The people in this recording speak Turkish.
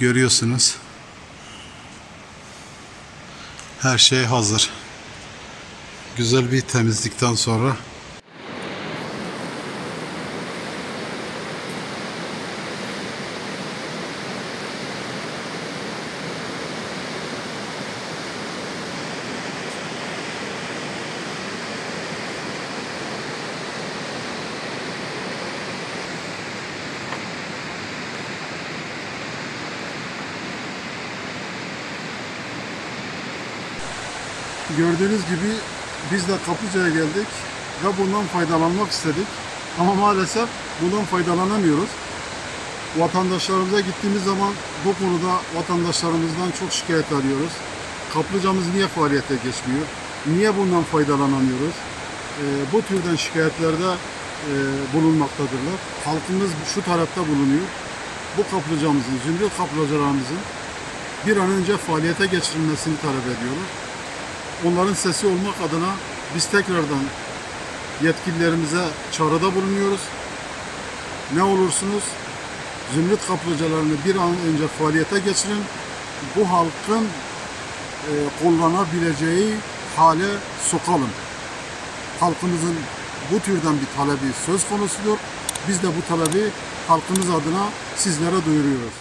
görüyorsunuz. Her şey hazır. Güzel bir temizlikten sonra gördüğünüz gibi biz de Kaplıca'ya geldik ve bundan faydalanmak istedik. Ama maalesef bundan faydalanamıyoruz. Vatandaşlarımıza gittiğimiz zaman bu konuda vatandaşlarımızdan çok şikayet alıyoruz. Kaplıcamız niye faaliyete geçmiyor? Niye bundan faydalanamıyoruz? Bu türden şikayetlerde bulunmaktadırlar. Halkımız şu tarafta bulunuyor. Bu kaplıcamızın, zümrüt kaplıcalarımızın bir an önce faaliyete geçirilmesini talep ediyorlar. Onların sesi olmak adına biz tekrardan yetkililerimize çağrıda bulunuyoruz. Ne olursunuz zümrüt kaplıcalarını bir an önce faaliyete geçirin. Bu halkın kullanabileceği hale sokalım. Halkımızın bu türden bir talebi söz konusudur. Biz de bu talebi halkımız adına sizlere duyuruyoruz.